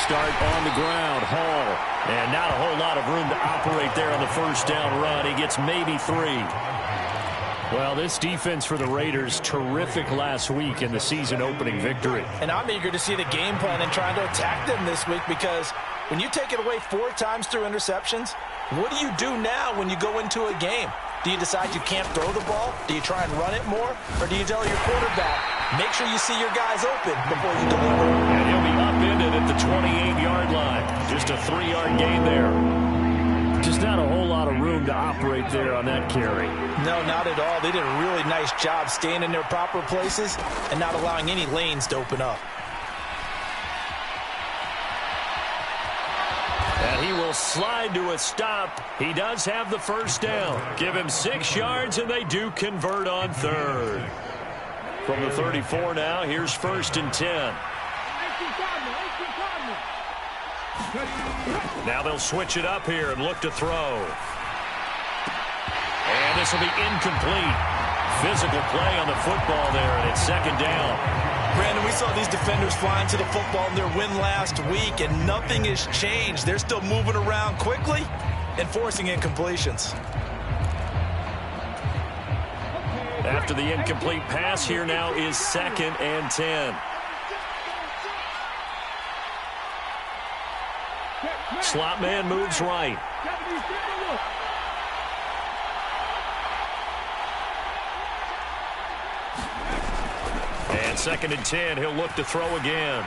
start on the ground. Hall. And not a whole lot of room to operate there on the first down run. He gets maybe 3. Well, this defense for the Raiders, terrific last week in the season-opening victory. And I'm eager to see the game plan and trying to attack them this week, because when you take it away 4 times through interceptions, what do you do now when you go into a game? Do you decide you can't throw the ball? Do you try and run it more? Or do you tell your quarterback, make sure you see your guys open before you deliver? And he'll be upended at the 28-yard line. Just a 3-yard gain there. Just not a whole lot of room to operate there on that carry. No, not at all. They did a really nice job staying in their proper places and not allowing any lanes to open up. And he will slide to a stop. He does have the first down. Give him 6 yards, and they do convert on 3rd. From the 34 now, here's 1st and 10. Now they'll switch it up here and look to throw. And this will be incomplete. Physical play on the football there, and it's 2nd down. Brandon, we saw these defenders flying to the football in their win last week, and nothing has changed. They're still moving around quickly and forcing incompletions. After the incomplete pass, here now is 2nd and 10. Slot man moves right. And 2nd and 10, he'll look to throw again.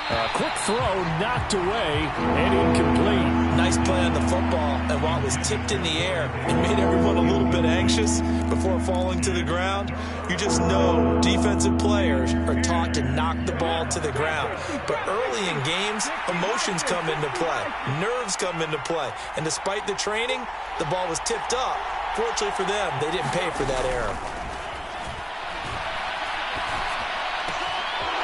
A quick throw knocked away and incomplete. Nice play on the football, and while it was tipped in the air, it made everyone a little bit anxious before falling to the ground. You just know defensive players are taught to knock the ball to the ground. But early in games, emotions come into play. Nerves come into play. And despite the training, the ball was tipped up. Fortunately for them, they didn't pay for that error.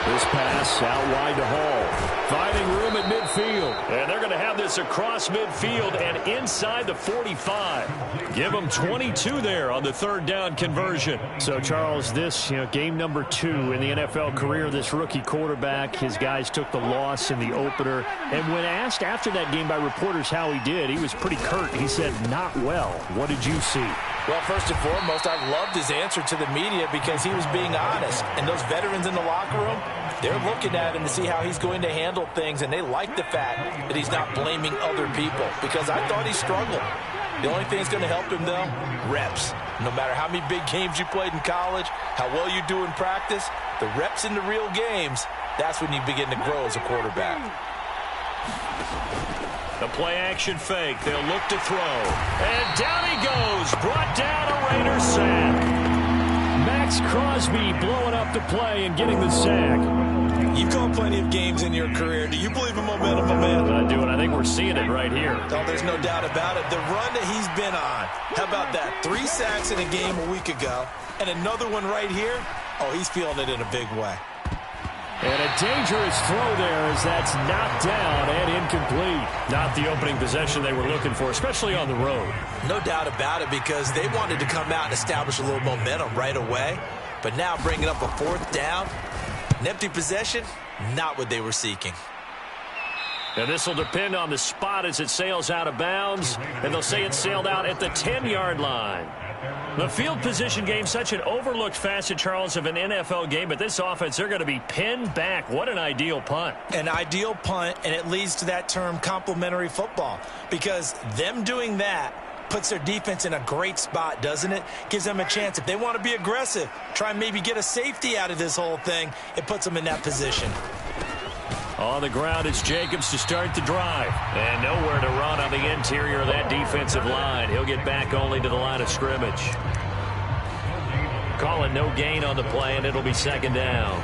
This pass out wide to Hall. Finding room at midfield. And they're going to have this across midfield and inside the 45. Give them 22 there on the 3rd down conversion. So, Charles, this, game number 2 in the NFL career, this rookie quarterback, his guys took the loss in the opener. And when asked after that game by reporters how he did, he was pretty curt. He said, not well. What did you see? Well, first and foremost, I loved his answer to the media because he was being honest. And those veterans in the locker room, they're looking at him to see how he's going to handle things, and they like the fact that he's not blaming other people, because I thought he struggled. The only thing that's going to help him, though, reps. No matter how many big games you played in college, how well you do in practice, the reps in the real games, that's when you begin to grow as a quarterback. The play-action fake. They'll look to throw. And down he goes. Brought down a Raiders sack. Max Crosby blowing up the play and getting the sack. You've called plenty of games in your career. Do you believe in momentum, my man? I do, and I think we're seeing it right here. Oh, there's no doubt about it. The run that he's been on. How about that? 3 sacks in a game a week ago, and another one right here. Oh, he's feeling it in a big way. And a dangerous throw there as that's knocked down and incomplete. Not the opening possession they were looking for, especially on the road. No doubt about it, because they wanted to come out and establish a little momentum right away. But now bringing up a 4th down, an empty possession, not what they were seeking. And this will depend on the spot as it sails out of bounds. And they'll say it sailed out at the 10-yard line. The field position game, such an overlooked facet, Charles, of an NFL game. But this offense, they're going to be pinned back. What an ideal punt. An ideal punt, and it leads to that term complementary football. Because them doing that puts their defense in a great spot, doesn't it? Gives them a chance. If they want to be aggressive, try and maybe get a safety out of this whole thing, it puts them in that position. On the ground, it's Jacobs to start the drive. And nowhere to run on the interior of that defensive line. He'll get back only to the line of scrimmage. Calling no gain on the play, and it'll be 2nd down.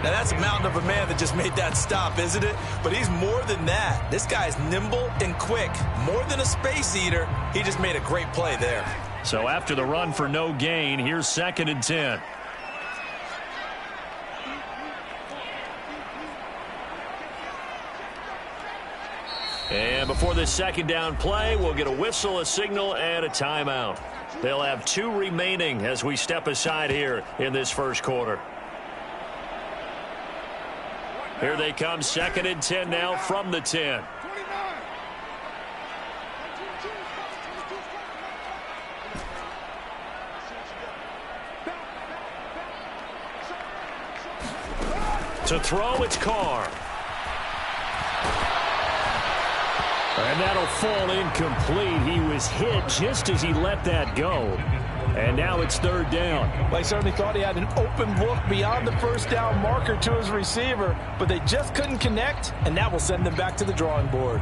Now, that's a mountain of a man that just made that stop, isn't it? But he's more than that. This guy's nimble and quick. More than a space eater, he just made a great play there. So after the run for no gain, here's 2nd and 10. And before this 2nd down play, we'll get a whistle, a signal, and a timeout. They'll have 2 remaining as we step aside here in this 1st quarter. Here they come, 2nd and 10 now from the 10. To throw, it's Carr. And that'll fall incomplete. He was hit just as he let that go. And now it's 3rd down. Well, he certainly thought he had an open look beyond the first down marker to his receiver, but they just couldn't connect, and that will send them back to the drawing board.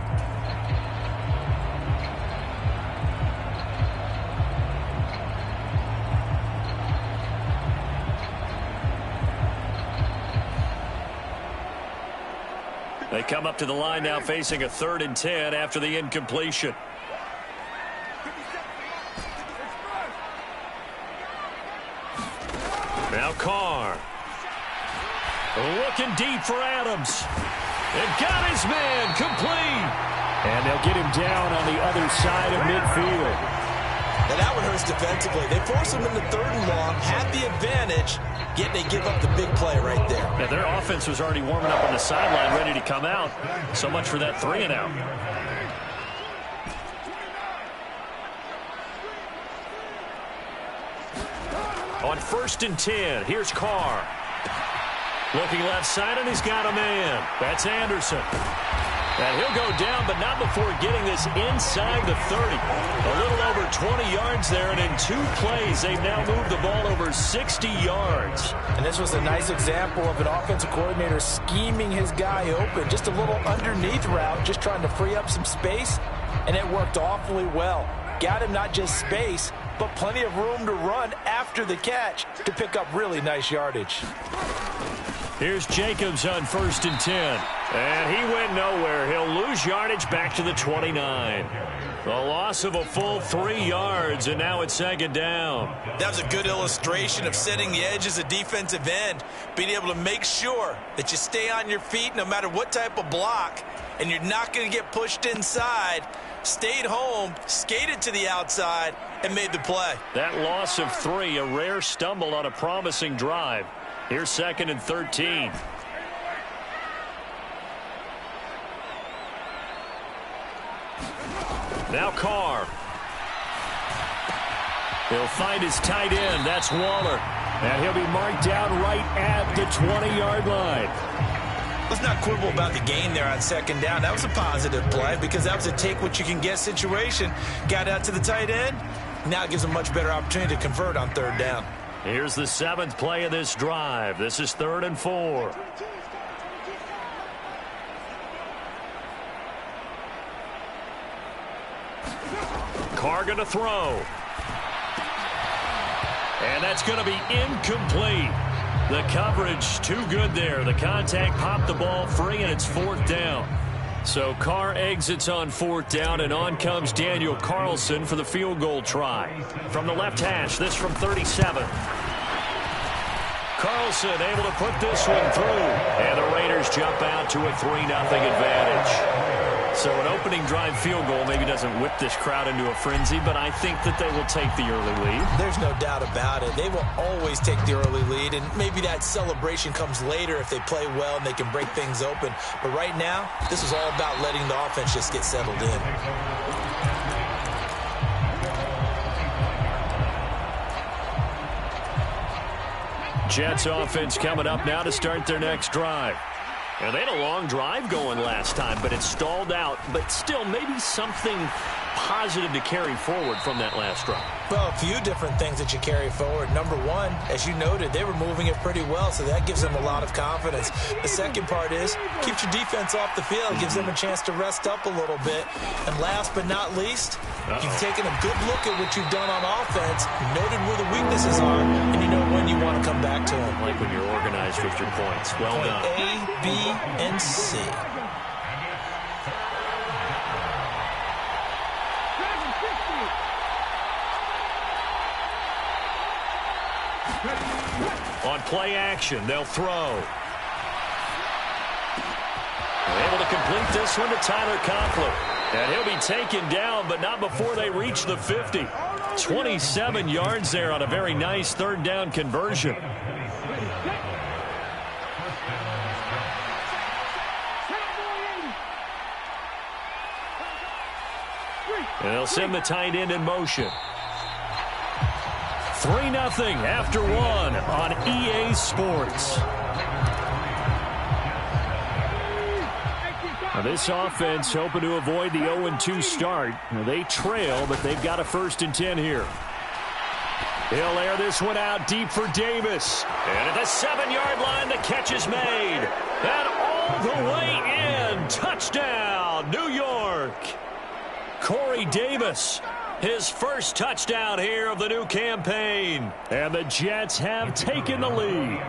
They come up to the line now facing a 3rd and 10 after the incompletion. Now Carr. Looking deep for Adams. And got his man complete. And they'll get him down on the other side of midfield. Now that one hurts defensively. They force him into 3rd and long, had the advantage, yet they give up the big play right there. Now their offense was already warming up on the sideline, ready to come out. So much for that 3-and-out. On 1st and 10, here's Carr. Looking left side, and he's got a man. That's Anderson. And he'll go down, but not before getting this inside the 30. A little over 20 yards there, and in 2 plays, they've now moved the ball over 60 yards. And this was a nice example of an offensive coordinator scheming his guy open. Just a little underneath route, just trying to free up some space, and it worked awfully well. Got him not just space, but plenty of room to run after the catch to pick up really nice yardage. Here's Jacobs on 1st and 10. And he went nowhere. He'll lose yardage back to the 29. The loss of a full 3 yards, and now it's 2nd down. That was a good illustration of setting the edge as a defensive end, being able to make sure that you stay on your feet no matter what type of block, and you're not going to get pushed inside. Stayed home, skated to the outside, and made the play. That loss of 3, a rare stumble on a promising drive. Here's 2nd and 13. Now Carr. He'll find his tight end. That's Waller. And he'll be marked down right at the 20-yard line. Let's not quibble about the gain there on 2nd down. That was a positive play because that was a take-what-you-can-get situation. Got out to the tight end. Now it gives a much better opportunity to convert on 3rd down. Here's the 7th play of this drive. This is 3rd and 4. Carr going to throw. And that's going to be incomplete. The coverage too good there. The contact popped the ball free, and it's 4th down. So Carr exits on 4th down, and on comes Daniel Carlson for the field goal try. From the left hash, this from 37. Carlson able to put this one through. And the Raiders jump out to a 3-0 advantage. So an opening drive field goal maybe doesn't whip this crowd into a frenzy, but I think that they will take the early lead. There's no doubt about it. They will always take the early lead, and maybe that celebration comes later if they play well and they can break things open. But right now, this is all about letting the offense just get settled in. Jets offense coming up now to start their next drive. And they had a long drive going last time, but it stalled out. But still, maybe something positive to carry forward from that last drive. Well, a few different things that you carry forward. Number one, as you noted, they were moving it pretty well, so that gives them a lot of confidence. The second part is, keeps your defense off the field, gives them a chance to rest up a little bit. And last but not least, you've taken a good look at what you've done on offense, noted where the weaknesses are, and you know when you want to come back to them. Like when you're organized with your points. Well done. A, B, and C. On play action, they'll throw. Able to complete this one to Tyler Conklin. And he'll be taken down, but not before they reach the 50. 27 yards there on a very nice 3rd down conversion. And they'll send the tight end in motion. 3-0 after one on EA Sports. Now this offense hoping to avoid the 0-2 start. Now they trail, but they've got a 1st and 10 here. He'll air this one out deep for Davis. And at the 7-yard line, the catch is made. And all the way in. Touchdown, New York. Corey Davis, his first touchdown here of the new campaign. And the Jets have taken the lead.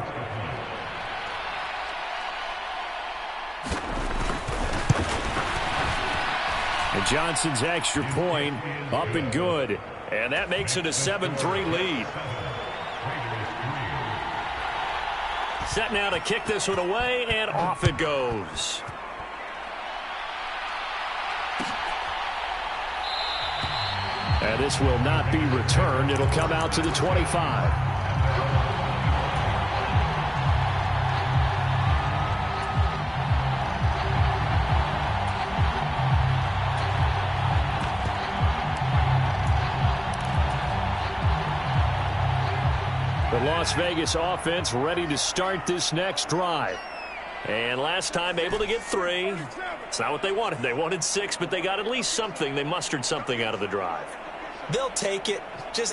And Johnson's extra point up and good. And that makes it a 7-3 lead. Set now to kick this one away, and off it goes. And this will not be returned. It'll come out to the 25. The Las Vegas offense ready to start this next drive. And last time able to get 3. It's not what they wanted. They wanted 6, but they got at least something. They mustered something out of the drive. They'll take it.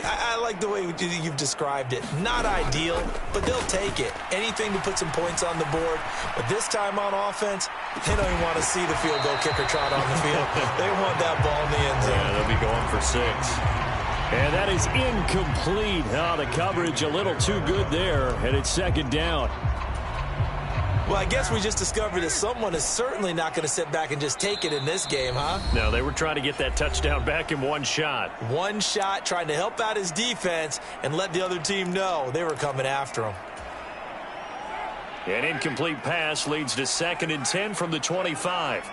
I like the way you've described it. Not ideal, but they'll take it. Anything to put some points on the board. But this time on offense, they don't even want to see the field goal kicker trot on the field. They want that ball in the end zone. Yeah, they'll be going for 6. And that is incomplete. Oh, the coverage a little too good there, and it's 2nd down. Well, I guess we just discovered that someone is certainly not going to sit back and just take it in this game, huh? No, they were trying to get that touchdown back in one shot. One shot, trying to help out his defense and let the other team know they were coming after him. An incomplete pass leads to 2nd and 10 from the 25.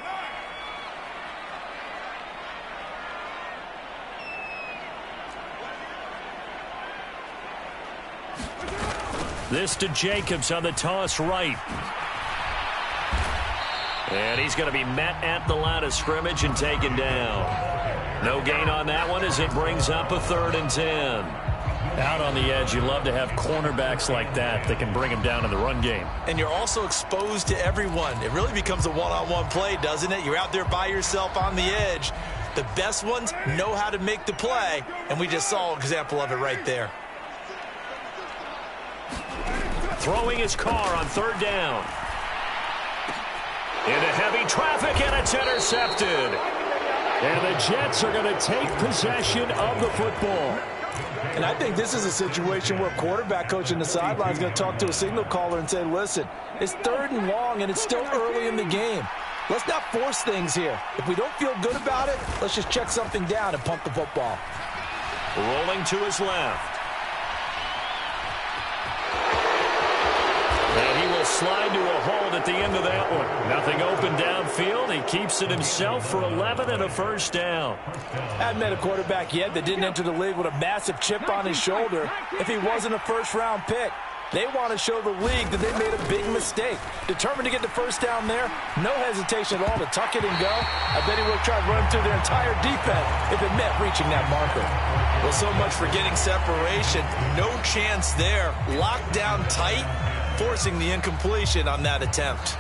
This to Jacobs on the toss right. And he's going to be met at the line of scrimmage and taken down. No gain on that one as it brings up a 3rd and 10. Out on the edge, you love to have cornerbacks like that can bring him down in the run game. And you're also exposed to everyone. It really becomes a one-on-one play, doesn't it? You're out there by yourself on the edge. The best ones know how to make the play, and we just saw an example of it right there. Throwing his car on 3rd down. Into heavy traffic, and it's intercepted. And the Jets are going to take possession of the football. And I think this is a situation where quarterback coach in the sideline is going to talk to a signal caller and say, listen, it's 3rd and long, and it's still early in the game. Let's not force things here. If we don't feel good about it, let's just check something down and pump the football. Rolling to his left. And he will slide to a hold at the end of that one. Nothing open downfield. He keeps it himself for 11 and a 1st down. I haven't met a quarterback yet that didn't enter the league with a massive chip on his shoulder if he wasn't a 1st-round pick. They want to show the league that they made a big mistake. Determined to get the 1st down there, no hesitation at all to tuck it and go. I bet he would have tried running through their entire defense if it meant reaching that marker. Well, so much for getting separation. No chance there. Locked down tight, forcing the incompletion on that attempt.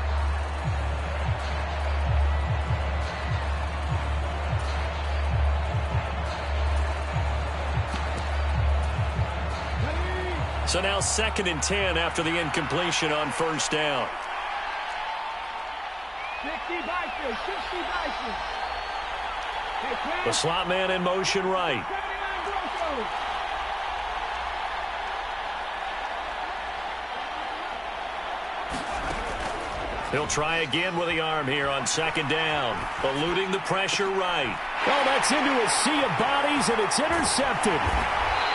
So now 2nd and 10 after the incompletion on 1st down. 60 Vikings, 60 Vikings. The slot man in motion right. He'll try again with the arm here on 2nd down. Eluding the pressure right. Oh, that's into a sea of bodies, and it's intercepted.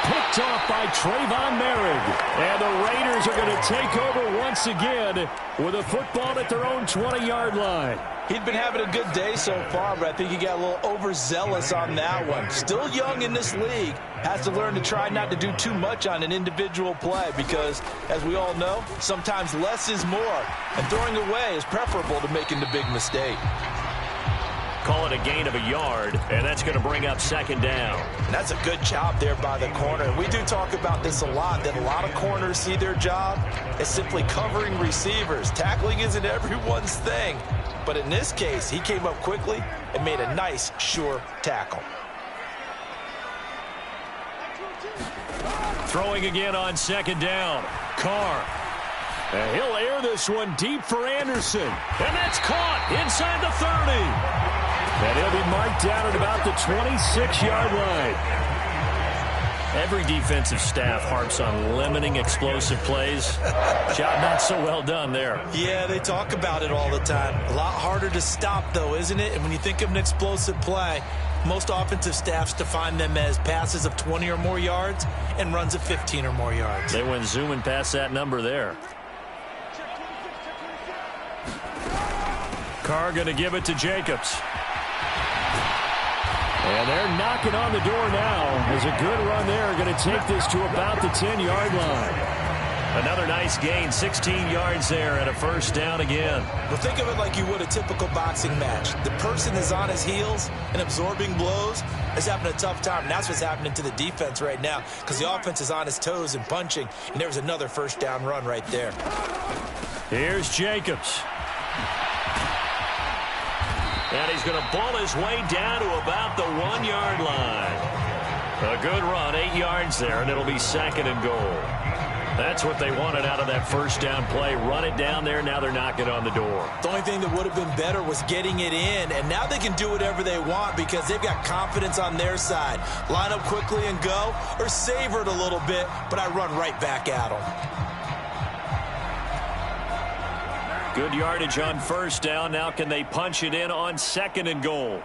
picked off by Trayvon Merrick. And the Raiders are going to take over once again with a football at their own 20-yard line. He'd been having a good day so far, but I think he got a little overzealous on that one. Still young in this league. Has to learn to try not to do too much on an individual play because, as we all know, sometimes less is more. And throwing away is preferable to making the big mistake. Call it a gain of a yard, and that's going to bring up second down. And that's a good job there by the corner. We do talk about this a lot, that a lot of corners see their job as simply covering receivers. Tackling isn't everyone's thing. But in this case, he came up quickly and made a nice, sure tackle. Throwing again on second down. Carr. And he'll air this one deep for Anderson. And that's caught inside the 30. And he'll be marked down at about the 26-yard line. Every defensive staff harps on limiting explosive plays. Job not so well done there. Yeah, they talk about it all the time. A lot harder to stop, though, isn't it? And when you think of an explosive play, most offensive staffs define them as passes of 20 or more yards and runs of 15 or more yards. They went zooming past that number there. Carr going to give it to Jacobs. And they're knocking on the door now. There's a good run there. Going to take this to about the 10-yard line. Another nice gain, 16 yards there, and a first down again. Well, think of it like you would a typical boxing match. The person is on his heels and absorbing blows is having a tough time. And that's what's happening to the defense right now because the offense is on his toes and punching. And there's another first down run right there. Here's Jacobs. And he's going to ball his way down to about the 1-yard line. A good run, 8 yards there, and it'll be second and goal. That's what they wanted out of that first down play. Run it down there. Now they're knocking on the door. The only thing that would have been better was getting it in, and now they can do whatever they want because they've got confidence on their side. Line up quickly and go, or savor it a little bit, but I run right back at them. Good yardage on first down. Now can they punch it in on second and goal?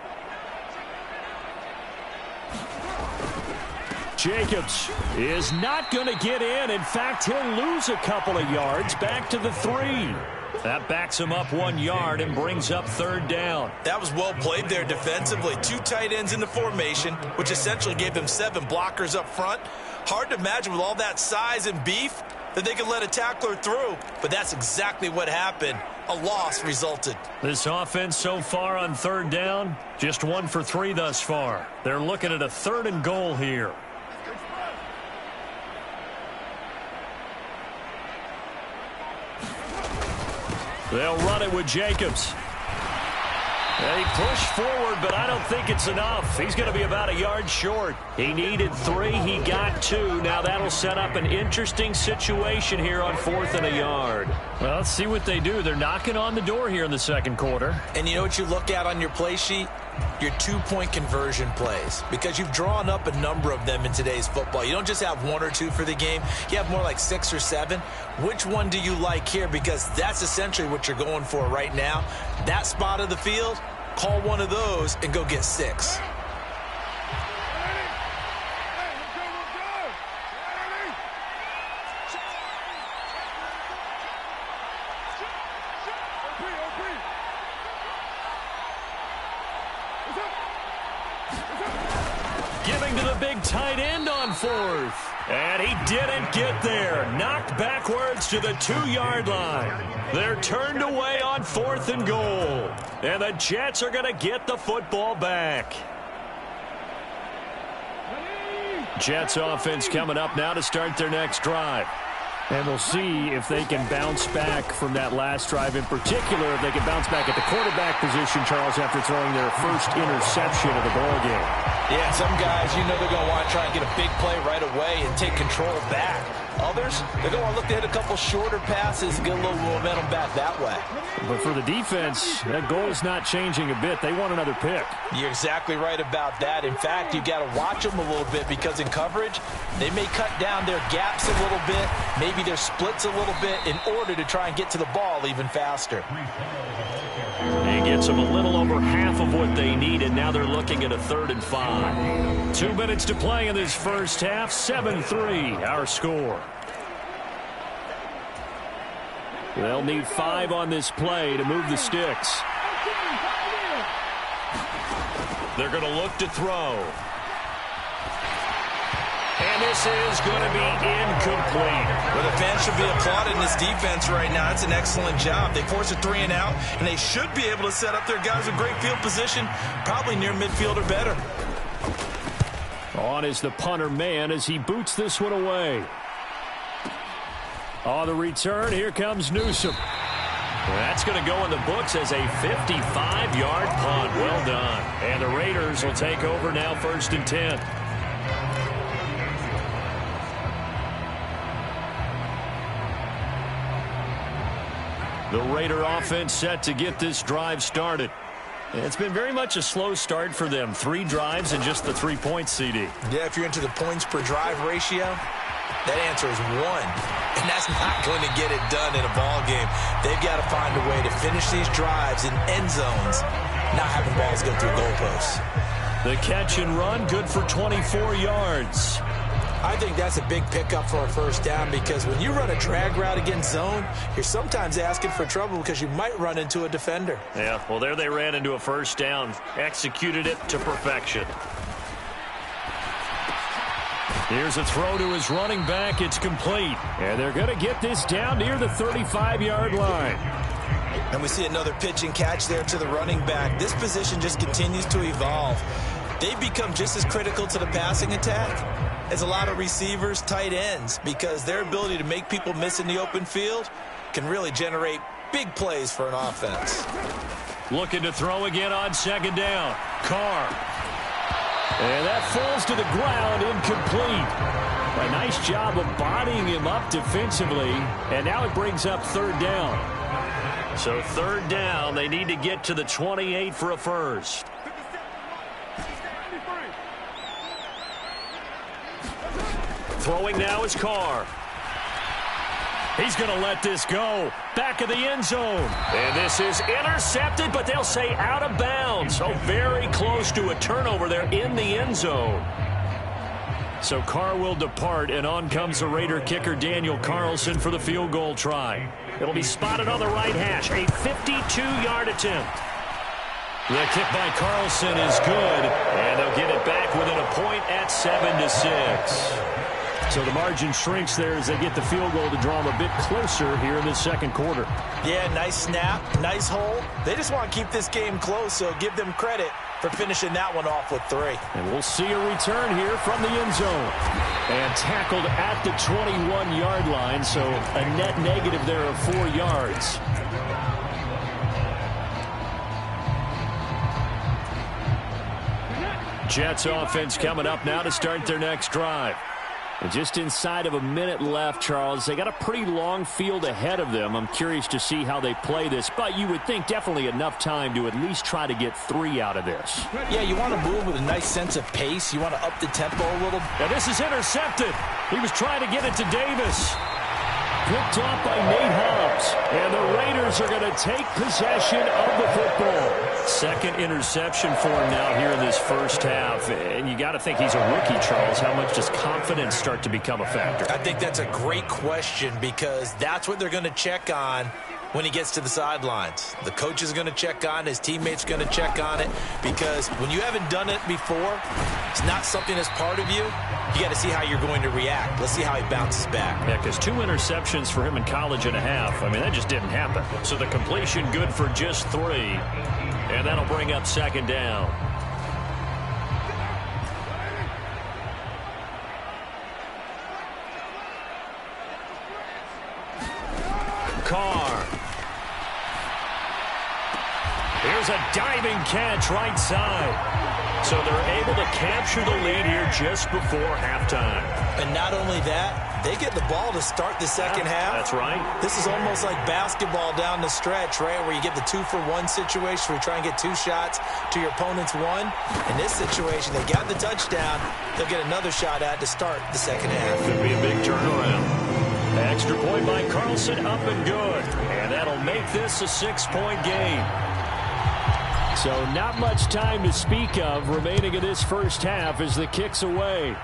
Jacobs is not going to get in. In fact, he'll lose a couple of yards back to the 3. That backs him up 1 yard and brings up third down. That was well played there defensively. 2 tight ends in the formation, which essentially gave them 7 blockers up front. Hard to imagine with all that size and beef that they could let a tackler through, but that's exactly what happened. A loss resulted. This offense so far on third down, just 1 for 3 thus far. They're looking at a third and goal here. They'll run it with Jacobs. They push forward, but I don't think it's enough. He's going to be about a yard short. He needed 3. He got 2. Now that'll set up an interesting situation here on 4th and a yard. Well, let's see what they do. They're knocking on the door here in the second quarter. And you know what you look at on your play sheet? Your 2-point conversion plays, because you've drawn up a number of them in today's football. You don't just have 1 or 2 for the game. You have more like 6 or 7. Which one do you like here? Because that's essentially what you're going for right now. That spot of the field, call one of those and go get 6. Giving to the big tight end on 4th. And he didn't get there. Knocked backwards to the 2-yard line. They're turned away on 4th and goal. And the Jets are going to get the football back. Jets offense coming up now to start their next drive. And we'll see if they can bounce back from that last drive in particular. If they can bounce back at the quarterback position, Charles, after throwing their first interception of the ballgame. Yeah, some guys, you know they're going to want to try and get a big play right away and take control back. Others, they're going to want to look to hit a couple shorter passes and get a little momentum back that way. But for the defense, that goal's not changing a bit. They want another pick. You're exactly right about that. In fact, you've got to watch them a little bit because in coverage, they may cut down their gaps a little bit, maybe their splits a little bit in order to try and get to the ball even faster. And gets them a little over half of what they need, and now they're looking at a 3rd and 5. 2 minutes to play in this first half. 7-3, our score. They'll need 5 on this play to move the sticks. They're going to look to throw. And this is going to be incomplete. Well, the fans should be applauding this defense right now. It's an excellent job. They force a 3 and out, and they should be able to set up their guys with great field position, probably near midfield or better. On is the punter man as he boots this one away. On the return, here comes Newsom. That's going to go in the books as a 55-yard punt. Well done. And the Raiders will take over now, 1st and 10. The Raider offense set to get this drive started. It's been very much a slow start for them. 3 drives and just the 3 points, CD. Yeah, if you're into the points per drive ratio, that answer is 1. And that's not going to get it done in a ball game. They've got to find a way to finish these drives in end zones, not having balls go through goalposts. The catch and run, good for 24 yards. I think that's a big pickup for a 1st down because when you run a drag route against zone, you're sometimes asking for trouble because you might run into a defender. Yeah, well, there they ran into a 1st down. Executed it to perfection. Here's a throw to his running back. It's complete. And they're going to get this down near the 35-yard line. And we see another pitch and catch there to the running back. This position just continues to evolve. They've become just as critical to the passing attack as a lot of receivers, tight ends, because their ability to make people miss in the open field can really generate big plays for an offense. Looking to throw again on 2nd down. Carr. And that falls to the ground, incomplete. A nice job of bodying him up defensively, and now it brings up 3rd down. So 3rd down, they need to get to the 28 for a 1st. Throwing now is Carr. He's going to let this go. Back of the end zone. And this is intercepted, but they'll say out of bounds. So very close to a turnover there in the end zone. So Carr will depart, and on comes the Raider kicker Daniel Carlson for the field goal try. It'll be spotted on the right hash. A 52-yard attempt. The kick by Carlson is good, and they'll get it back within a point at 7-6. So the margin shrinks there as they get the field goal to draw them a bit closer here in the 2nd quarter. Yeah, nice snap, nice hole. They just want to keep this game close, so give them credit for finishing that one off with 3. And we'll see a return here from the end zone. And tackled at the 21-yard line, so a net negative there of 4 yards. Jets offense coming up now to start their next drive. And just inside of a minute left, Charles. They got a pretty long field ahead of them. I'm curious to see how they play this, but you would think definitely enough time to at least try to get 3 out of this. Yeah, you want to move with a nice sense of pace. You want to up the tempo a little. Now this is intercepted. He was trying to get it to Davis. Picked off by Nate Hobbs. And the Raiders are going to take possession of the football. 2nd interception for him now here in this 1st half. And you got to think he's a rookie, Charles. How much does confidence start to become a factor? I think that's a great question because that's what they're going to check on when he gets to the sidelines. The coach is going to check on it. His teammates are going to check on it because when you haven't done it before, it's not something that's part of you. You got to see how you're going to react. Let's see how he bounces back. Yeah, because 2 interceptions for him in college and a half. I mean, that just didn't happen. So the completion good for just 3. And that'll bring up 2nd down. Carr. Here's a diving catch right side. So they're able to capture the lead here just before halftime. And not only that, they get the ball to start the 2nd half. That's right. This is almost like basketball down the stretch, right, where you get the 2-for-1 situation where you try and get 2 shots to your opponent's 1. In this situation, they got the touchdown. They'll get another shot at to start the 2nd half. Could be a big turnaround. Extra point by Carlson, up and good. And that'll make this a 6-point game. So not much time to speak of remaining in this first half as the kick's away.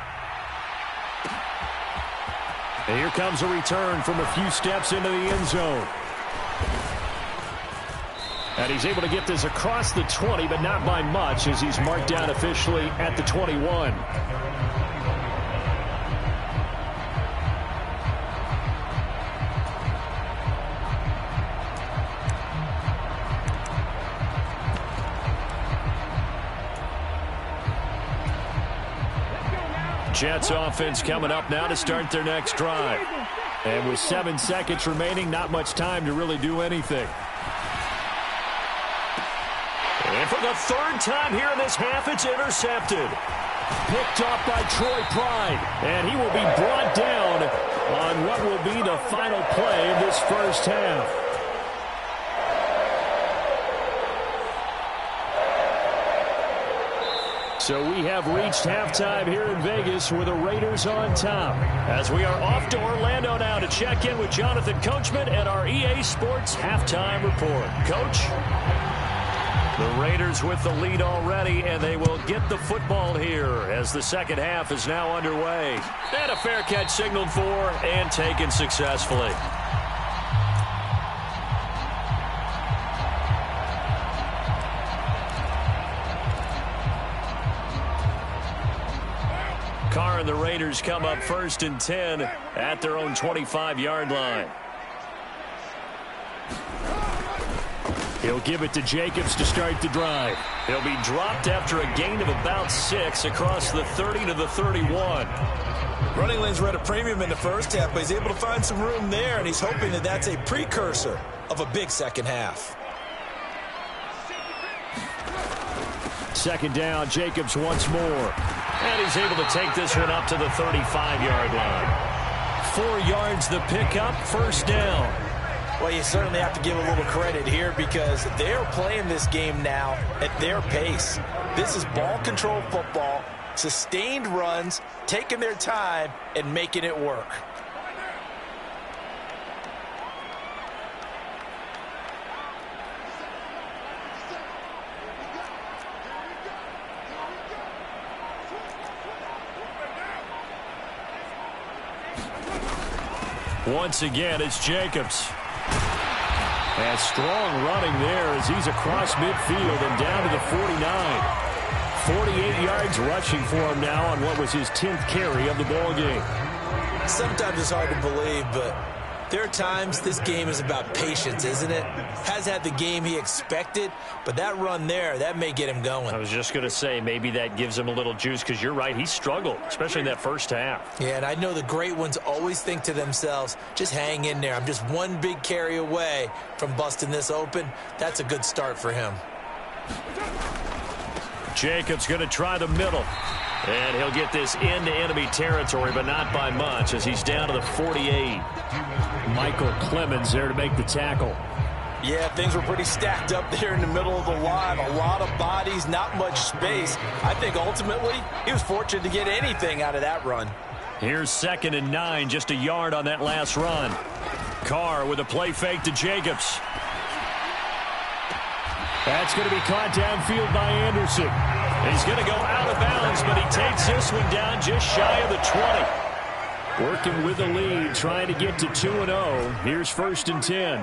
And here comes a return from a few steps into the end zone. And he's able to get this across the 20, but not by much as he's marked down officially at the 21. Jets offense coming up now to start their next drive. And with 7 seconds remaining, not much time to really do anything. And for the third time here in this half, it's intercepted. Picked off by Troy Pride. And he will be brought down on what will be the final play of this first half. So we have reached halftime here in Vegas with the Raiders on top. As we are off to Orlando now to check in with Jonathan Coachman and our EA Sports halftime report. Coach? The Raiders with the lead already, and they will get the football here as the second half is now underway. And a fair catch signaled for and taken successfully. Carr and the Raiders come up 1st and 10 at their own 25-yard line. He'll give it to Jacobs to start the drive. He'll be dropped after a gain of about 6 across the 30 to the 31. Running lanes were at a premium in the first half, but he's able to find some room there, and he's hoping that that's a precursor of a big second half. Second down, Jacobs once more. And he's able to take this one up to the 35-yard line. 4 yards the pickup, first down. Well, you certainly have to give a little credit here because they're playing this game now at their pace. This is ball control football, sustained runs, taking their time, and making it work. Once again, it's Jacobs. And strong running there as he's across midfield and down to the 49. 48 yards rushing for him now on what was his 10th carry of the ball game. Sometimes it's hard to believe, but there are times this game is about patience, isn't it? Has had the game he expected, but that run there, that may get him going. I was just going to say maybe that gives him a little juice because you're right, he struggled, especially in that first half. Yeah, and I know the great ones always think to themselves, just hang in there. I'm just one big carry away from busting this open. That's a good start for him. Jacobs going to try the middle. And he'll get this into enemy territory, but not by much as he's down to the 48. Michael Clemens there to make the tackle. Yeah, things were pretty stacked up there in the middle of the line. A lot of bodies, not much space. I think ultimately he was fortunate to get anything out of that run. Here's 2nd and 9, just a yard on that last run. Carr with a play fake to Jacobs. That's going to be caught downfield by Anderson. He's going to go out of bounds, but he takes this one down just shy of the 20. Working with the lead, trying to get to 2-0. Here's 1st and 10.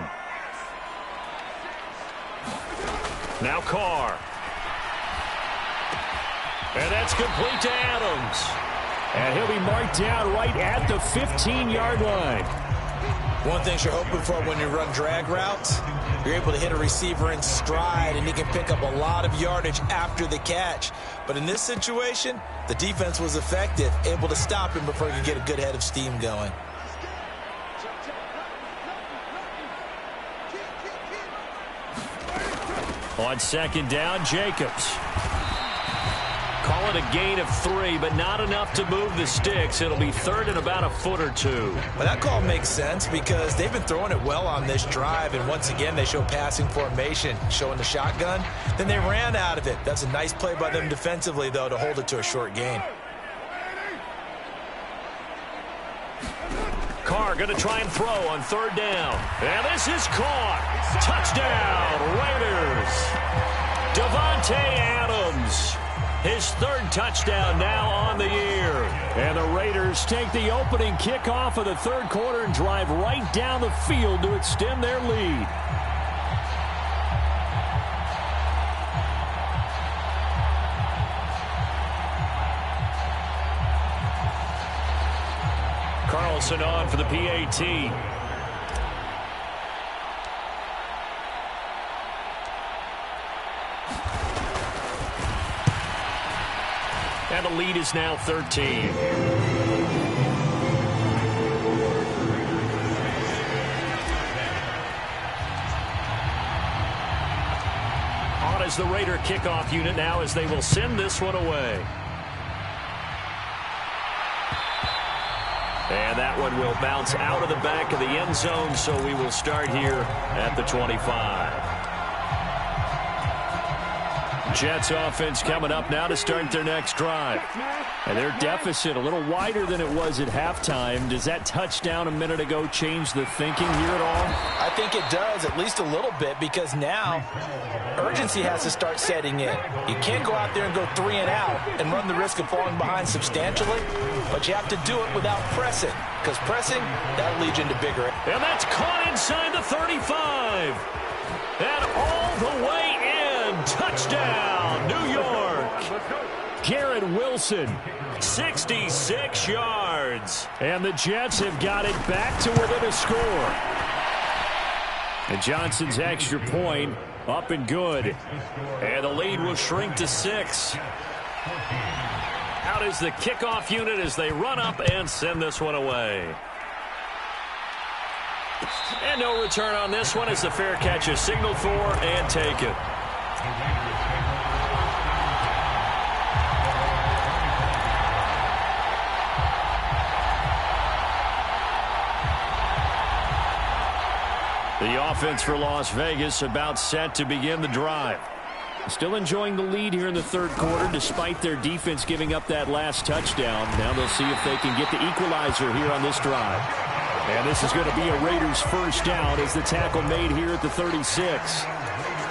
Now Carr. And that's complete to Adams. And he'll be marked down right at the 15-yard line. One thing you're hoping for when you run drag routes, you're able to hit a receiver in stride, and he can pick up a lot of yardage after the catch. But in this situation, the defense was effective, able to stop him before he could get a good head of steam going. On 2nd down, Jacobs. Call it a gain of 3, but not enough to move the sticks. It'll be 3rd and about a foot or 2. Well, that call makes sense because they've been throwing it well on this drive, and once again, they show passing formation, showing the shotgun. Then they ran out of it. That's a nice play by them defensively, though, to hold it to a short gain. Carr going to try and throw on 3rd down. And this is caught. Touchdown, Raiders. Davante Adams. His third touchdown now on the year. And the Raiders take the opening kickoff of the third quarter and drive right down the field to extend their lead. Carlson on for the PAT. And the lead is now 13. On is the Raider kickoff unit now as they will send this one away. And that one will bounce out of the back of the end zone, so we will start here at the 25. Jets offense coming up now to start their next drive. And their deficit a little wider than it was at halftime. Does that touchdown a minute ago change the thinking here at all? I think it does, at least a little bit, because now urgency has to start setting in. You can't go out there and go 3 and out and run the risk of falling behind substantially, but you have to do it without pressing, because pressing, that'll lead you into bigger. And that's caught inside the 35. And all the way in. Touchdown, New York. Garrett Wilson, 66 yards. And the Jets have got it back to within a score. And Johnson's extra point up and good. And the lead will shrink to 6. Out is the kickoff unit as they run up and send this one away. And no return on this one as the fair catch is signaled for and taken. The offense for Las Vegas about set to begin the drive. Still enjoying the lead here in the third quarter despite their defense giving up that last touchdown. Now they'll see if they can get the equalizer here on this drive. And this is going to be a Raiders first down as the tackle made here at the 36.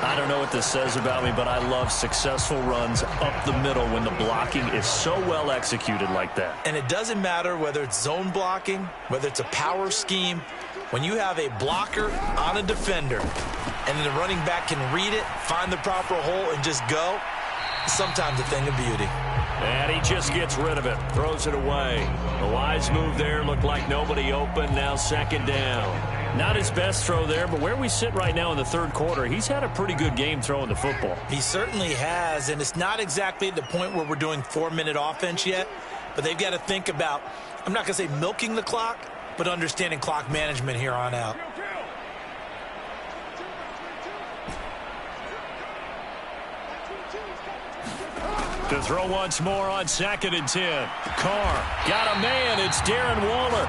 I don't know what this says about me, but I love successful runs up the middle when the blocking is so well executed like that. And it doesn't matter whether it's zone blocking, whether it's a power scheme. When you have a blocker on a defender and then the running back can read it, find the proper hole, and just go, sometimes a thing of beauty. And he just gets rid of it, throws it away. A wise move there, looked like nobody open, now second down. Not his best throw there, but where we sit right now in the third quarter, he's had a pretty good game throwing the football. He certainly has, and it's not exactly at the point where we're doing 4-minute offense yet, but they've got to think about, I'm not going to say milking the clock, but understanding clock management here on out. To throw once more on 2nd and 10. Carr got a man. It's Darren Waller.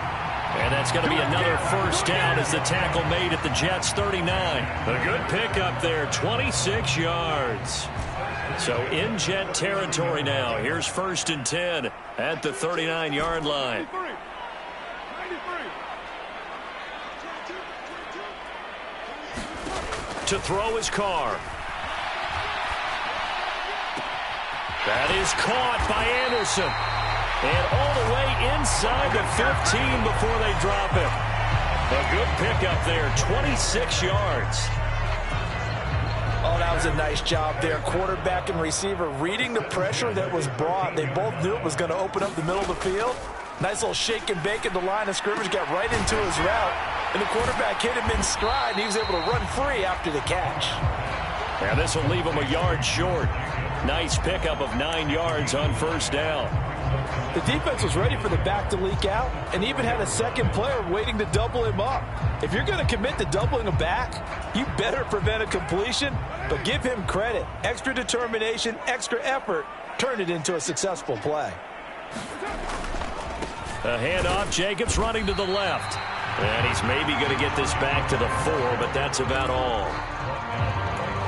And that's going to be another first down as the tackle made at the Jets 39. A good pickup there, 26 yards. So in Jet territory now. Here's 1st and 10 at the 39-yard line. To throw is Carr. That is caught by Anderson. And all the way inside the 15 before they drop it. A good pickup there, 26 yards. Oh, that was a nice job there. Quarterback and receiver reading the pressure that was brought. They both knew it was going to open up the middle of the field. Nice little shake and bake at the line of scrimmage, got right into his route. And the quarterback hit him in stride, and he was able to run free after the catch. And this will leave him a yard short. Nice pickup of 9 yards on first down. The defense was ready for the back to leak out and even had a second player waiting to double him up. If you're going to commit to doubling a back, you better prevent a completion, but give him credit. Extra determination, extra effort, turn it into a successful play. A handoff, Jacobs running to the left. And he's maybe going to get this back to the 4, but that's about all.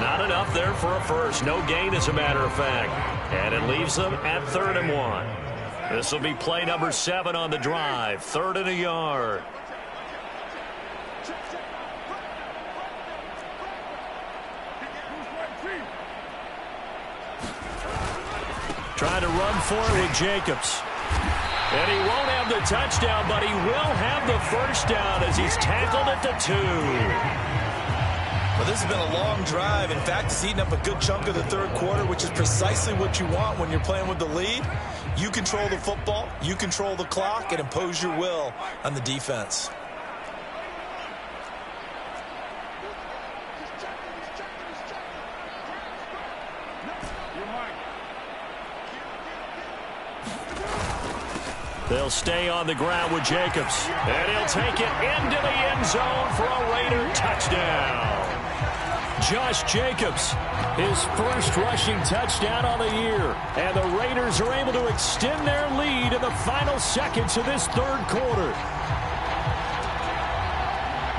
Not enough there for a first. No gain, as a matter of fact. And it leaves them at 3rd and 1. This will be play number 7 on the drive. 3rd and a yard. Trying to run for it with Jacobs. And he won't have the touchdown, but he will have the first down as he's tackled at the 2. Well, this has been a long drive. In fact, it's eaten up a good chunk of the third quarter, which is precisely what you want when you're playing with the lead. You control the football, you control the clock, and impose your will on the defense. They'll stay on the ground with Jacobs. And he'll take it into the end zone for a Raider touchdown. Josh Jacobs, his first rushing touchdown on the year. And the Raiders are able to extend their lead in the final seconds of this third quarter.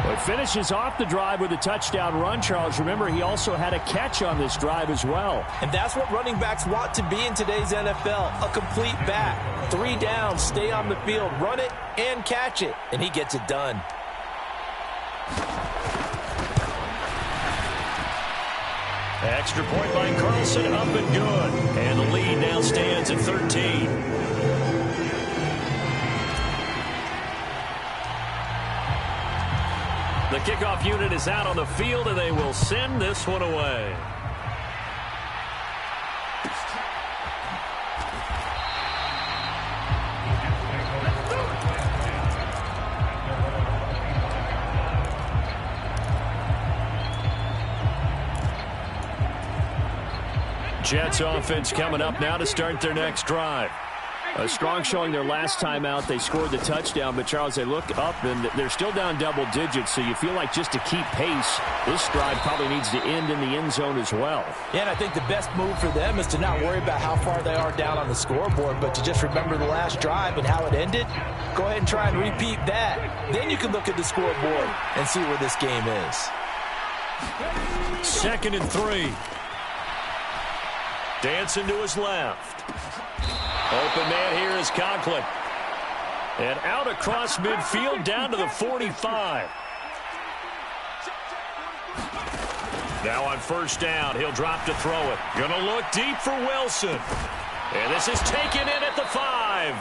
But finishes off the drive with a touchdown run, Charles. Remember, he also had a catch on this drive as well. And that's what running backs want to be in today's NFL, a complete back. 3 downs, stay on the field, run it, and catch it. And he gets it done. Extra point by Carlson, up and good. And the lead now stands at 13. The kickoff unit is out on the field, and they will send this one away. Jets offense coming up now to start their next drive. A strong showing their last time out. They scored the touchdown, but, Charles, they look up, and they're still down double digits, so you feel like just to keep pace, this drive probably needs to end in the end zone as well. Yeah, and I think the best move for them is to not worry about how far they are down on the scoreboard, but to just remember the last drive and how it ended. Go ahead and try and repeat that. Then you can look at the scoreboard and see where this game is. 2nd and 3. Dancing to his left. Open man here is Conklin. And out across midfield down to the 45. Now on first down, he'll drop to throw it. Gonna look deep for Wilson. And this is taken in at the 5.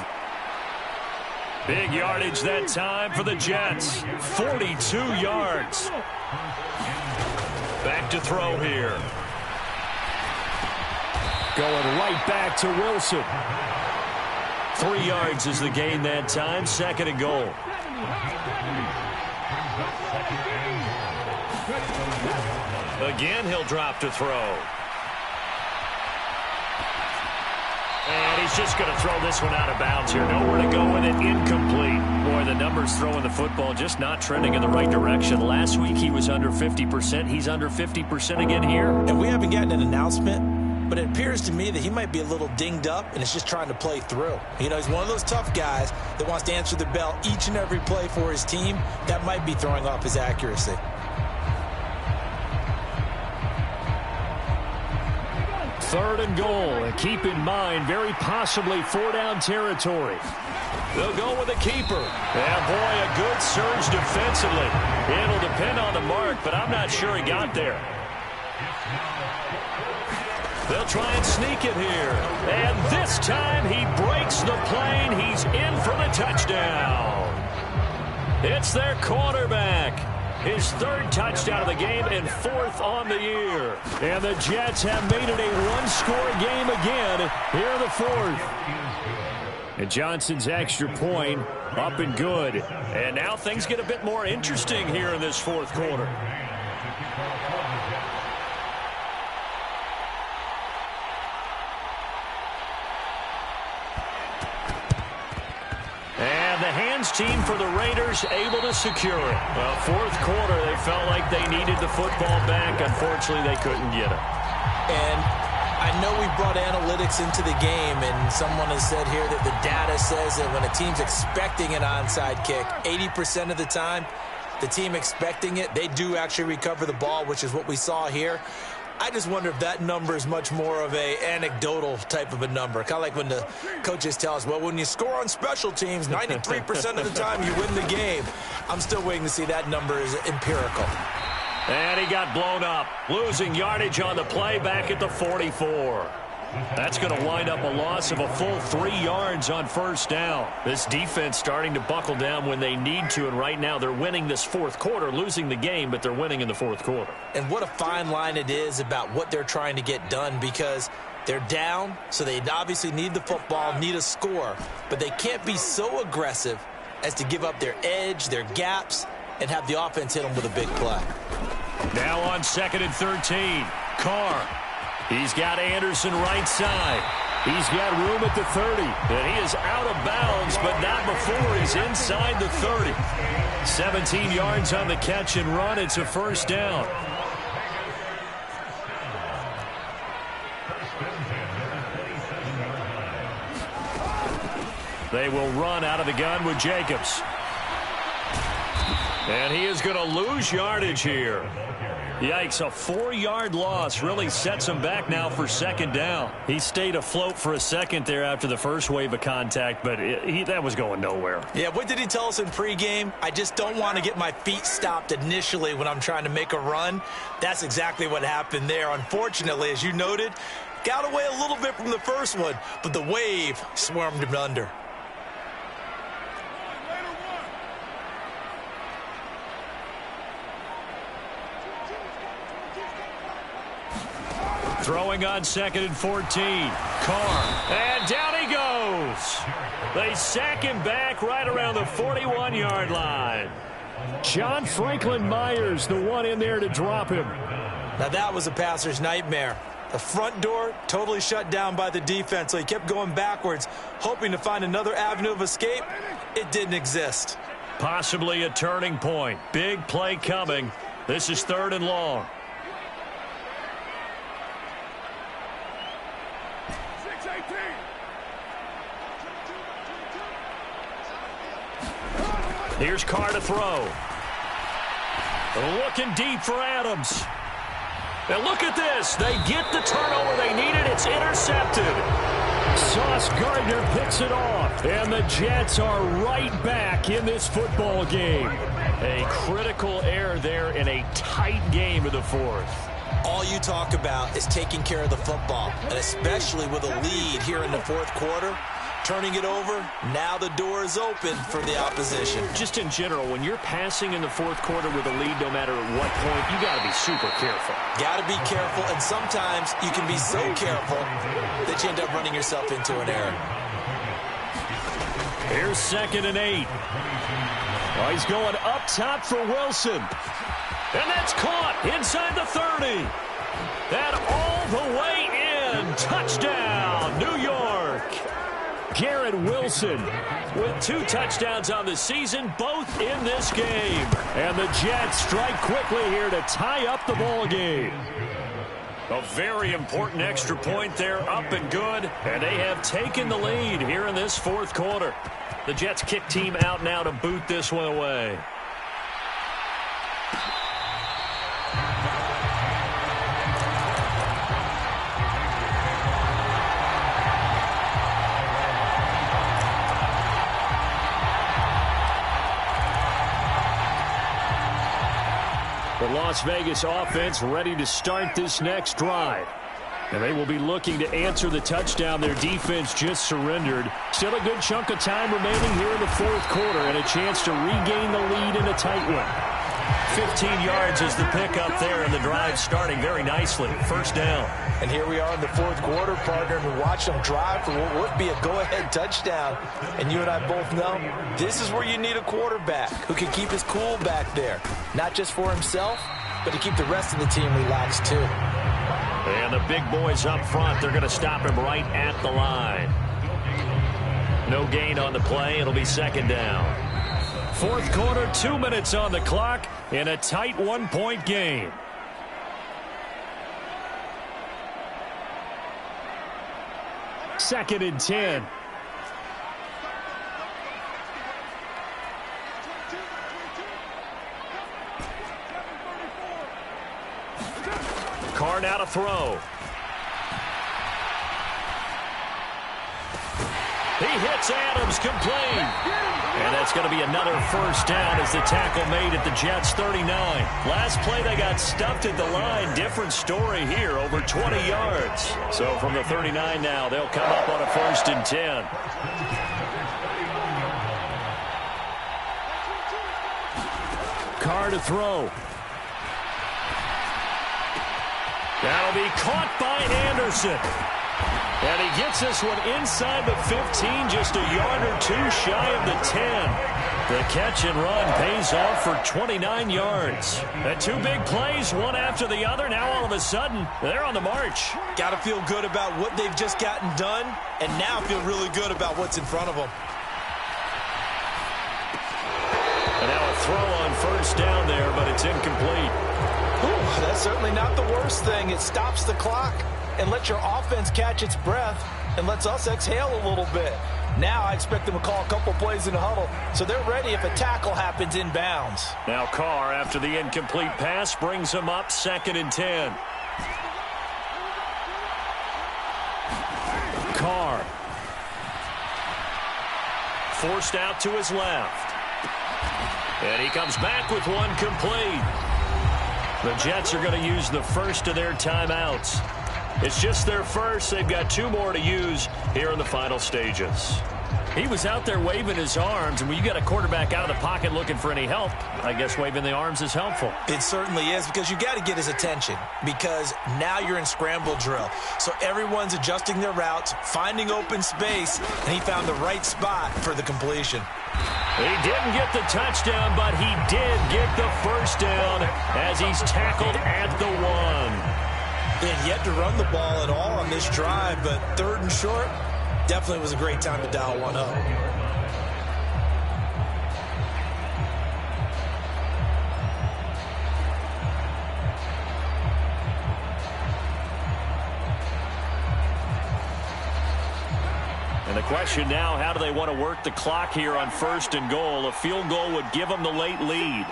Big yardage that time for the Jets. 42 yards. Back to throw here. Going right back to Wilson. 3 yards is the gain that time. 2nd and goal. Again, he'll drop to throw. And he's just going to throw this one out of bounds here. Nowhere to go with it. Incomplete. Boy, the numbers throwing the football just not trending in the right direction. Last week he was under 50%. He's under 50% again here. And we haven't gotten an announcement, but it appears to me that he might be a little dinged up and is just trying to play through. You know, he's one of those tough guys that wants to answer the bell each and every play for his team. That might be throwing off his accuracy. Third and goal. And keep in mind, very possibly 4-down territory. They'll go with a keeper. And boy, a good surge defensively. It'll depend on the mark, but I'm not sure he got there. They'll try and sneak it here. And this time he breaks the plane. He's in for the touchdown. It's their quarterback. His 3rd touchdown of the game and 4th on the year. And the Jets have made it a one-score game again here in the 4th. And Johnson's extra point up and good. And now things get a bit more interesting here in this 4th quarter. And the hands team for the Raiders able to secure it. Well, 4th quarter, they felt like they needed the football back. Unfortunately, they couldn't get it. And I know we brought analytics into the game, and someone has said here that the data says that when a team's expecting an onside kick, 80% of the time, the team expecting it, they do actually recover the ball, which is what we saw here. I just wonder if that number is much more of a anecdotal type of a number. Kind of like when the coaches tell us, well, when you score on special teams, 93% of the time you win the game. I'm still waiting to see that number is empirical. And he got blown up. Losing yardage on the play back at the 44. That's going to wind up a loss of a full 3 yards on first down. This defense starting to buckle down when they need to, and right now they're winning this fourth quarter, losing the game, but they're winning in the fourth quarter. And what a fine line it is about what they're trying to get done, because they're down, so they obviously need the football, need a score, but they can't be so aggressive as to give up their edge, their gaps, and have the offense hit them with a big play. Now on 2nd and 13, Carr. He's got Anderson right side. He's got room at the 30. And he is out of bounds, but not before he's inside the 30. 17 yards on the catch and run. It's a first down. They will run out of the gun with Jacobs. And he is going to lose yardage here. Yikes, a 4-yard loss really sets him back now for second down. He stayed afloat for a second there after the first wave of contact, but that was going nowhere. Yeah, what did he tell us in pregame? I just don't want to get my feet stopped initially when I'm trying to make a run. That's exactly what happened there. Unfortunately, as you noted, got away a little bit from the first one, but the wave swarmed him under. Throwing on 2nd and 14. Carr. And down he goes. They sack him back right around the 41-yard line. John Franklin Myers, the one in there to drop him. Now that was a passer's nightmare. The front door totally shut down by the defense, so he kept going backwards, hoping to find another avenue of escape. It didn't exist. Possibly a turning point. Big play coming. This is 3rd and long. Here's Carr to throw. Looking deep for Adams. And look at this. They get the turnover they needed. It's intercepted. Sauce Gardner picks it off. And the Jets are right back in this football game. A critical error there in a tight game of the fourth. All you talk about is taking care of the football, and especially with a lead here in the fourth quarter. Turning it over, now the door is open for the opposition. Just in general, when you're passing in the fourth quarter with a lead, no matter at what point, you got to be super careful. Got to be careful, and sometimes you can be so careful that you end up running yourself into an error. Here's 2nd and 8. Oh, he's going up top for Wilson. And that's caught inside the 30. That all the way in. Touchdown, New York. Garrett Wilson with 2 touchdowns on the season, both in this game. And the Jets strike quickly here to tie up the ball game. A very important extra point there, up and good. And they have taken the lead here in this fourth quarter. The Jets kick team out now to boot this one away. The Las Vegas offense ready to start this next drive. And they will be looking to answer the touchdown their defense just surrendered. Still a good chunk of time remaining here in the fourth quarter and a chance to regain the lead in a tight one. 15 yards is the pickup there, and the drive starting very nicely. First down. And here we are in the fourth quarter, partner, and we watch them drive for what would be a go-ahead touchdown. And you and I both know this is where you need a quarterback who can keep his cool back there. Not just for himself, but to keep the rest of the team relaxed too. And the big boys up front, they're going to stop him right at the line. No gain on the play. It'll be second down. Fourth quarter, 2 minutes on the clock in a tight 1-point game. Second and 10. Carr now to throw. He hits Adams complete. And that's going to be another first down as the tackle made at the Jets' 39. Last play, they got stuffed at the line. Different story here, over 20 yards. So from the 39 now, they'll come up on a 1st and 10. Carr to throw. That'll be caught by Anderson. And he gets this one inside the 15, just a yard or two shy of the 10. The catch and run pays off for 29 yards. The two big plays, one after the other. Now all of a sudden, they're on the march. Got to feel good about what they've just gotten done, and now feel really good about what's in front of them. And now a throw on 1st down there, but it's incomplete. Ooh, that's certainly not the worst thing. It stops the clock and lets your offense catch its breath and lets us exhale a little bit. Now I expect them to call a couple plays in a huddle, so they're ready if a tackle happens inbounds. Now Carr, after the incomplete pass, brings him up 2nd and 10. Carr. Forced out to his left. And he comes back with one complete. The Jets are going to use the first of their timeouts. It's just their first. They've got 2 more to use here in the final stages. He was out there waving his arms, and when you got a quarterback out of the pocket looking for any help, I guess waving the arms is helpful. It certainly is, because you got to get his attention, because now you're in scramble drill. So everyone's adjusting their routes, finding open space, and he found the right spot for the completion. He didn't get the touchdown, but he did get the first down as he's tackled at the 1. They had yet to run the ball at all on this drive, but 3rd and short, definitely was a great time to dial one up. And the question now, how do they want to work the clock here on 1st and goal? A field goal would give them the late lead.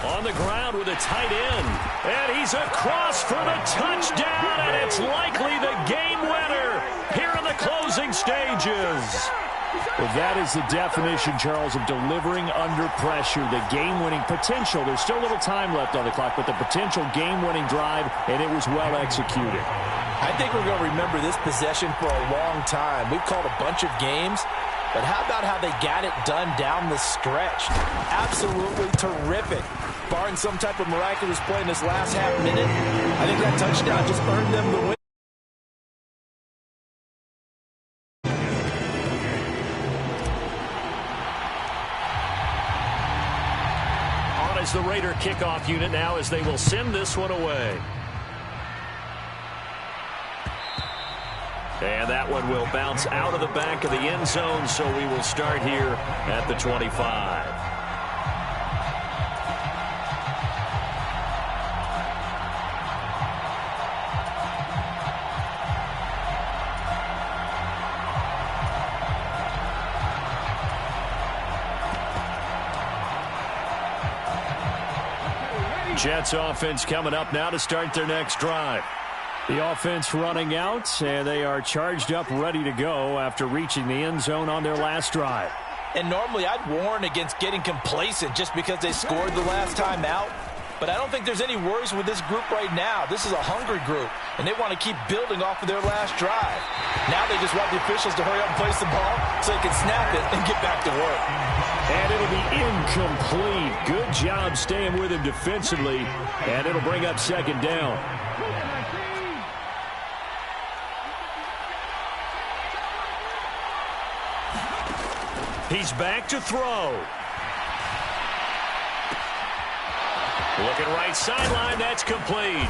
On the ground with a tight end. And he's across for the touchdown, and it's likely the game winner here in the closing stages. Well, that is the definition, Charles, of delivering under pressure. The game-winning potential. There's still a little time left on the clock, but the potential game-winning drive, and it was well executed. I think we're going to remember this possession for a long time. We've called a bunch of games, but how about how they got it done down the stretch? Absolutely terrific. Barring some type of miraculous play in this last half minute, I think that touchdown just earned them the win. On is the Raider kickoff unit now as they will send this one away. And that one will bounce out of the back of the end zone, so we will start here at the 25. Jets offense coming up now to start their next drive. The offense running out, and they are charged up, ready to go after reaching the end zone on their last drive. And normally I'd warn against getting complacent just because they scored the last time out. But I don't think there's any worries with this group right now. This is a hungry group, and they want to keep building off of their last drive. Now they just want the officials to hurry up and place the ball so they can snap it and get back to work. And it'll be incomplete. Good job staying with him defensively, and it'll bring up 2nd down. He's back to throw. Looking right sideline, that's complete.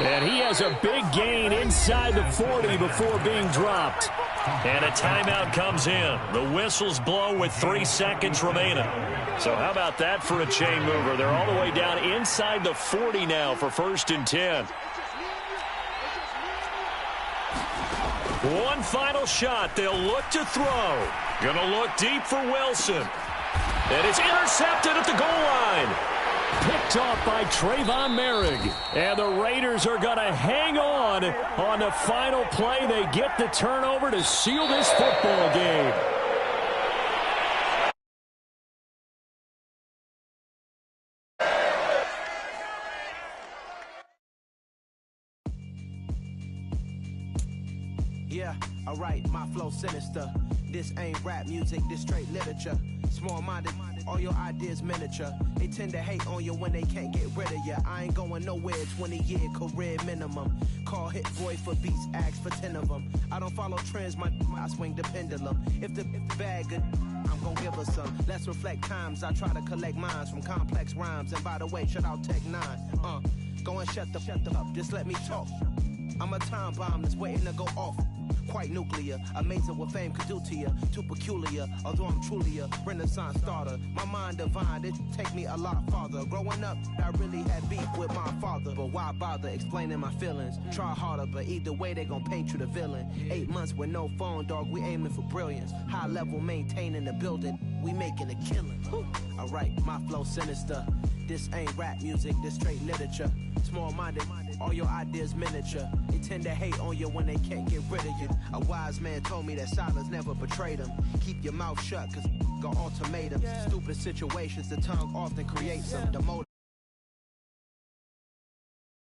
And he has a big gain inside the 40 before being dropped. And a timeout comes in. The whistles blow with 3 seconds remaining. So how about that for a chain mover? They're all the way down inside the 40 now for 1st and 10. One final shot. They'll look to throw. Gonna look deep for Wilson. And it's intercepted at the goal line. Picked off by Trayvon Merrick. And the Raiders are going to hang on the final play. They get the turnover to seal this football game. Yeah, alright, my flow sinister. This ain't rap music, this straight literature. Small-minded, all your ideas miniature. They tend to hate on you when they can't get rid of you. I ain't going nowhere, 20-year career minimum. Call hit boy for beats, ask for 10 of them. I don't follow trends, I swing the pendulum. If the bag good, I'm gonna give her some. Let's reflect times, I try to collect minds from complex rhymes. And by the way, shout out Tech 9. Go and shut the up, just let me talk. I'm a time bomb that's waiting to go off. Quite nuclear, amazing what fame could do to you. Too peculiar, although I'm truly a renaissance starter. My mind divine, it take me a lot farther. Growing up, I really had beef with my father. But why bother explaining my feelings? Try harder, but either way they gon' paint you the villain. 8 months with no phone, dog, we aiming for brilliance. High level maintaining the building, we making a killing. Alright, my flow sinister. This ain't rap music, this straight literature. Small-minded, all your ideas miniature. They tend to hate on you when they can't get rid of you. A wise man told me that silence never betrayed him. Keep your mouth shut, cause got ultimatums. Stupid situations, the tongue often creates them. The motive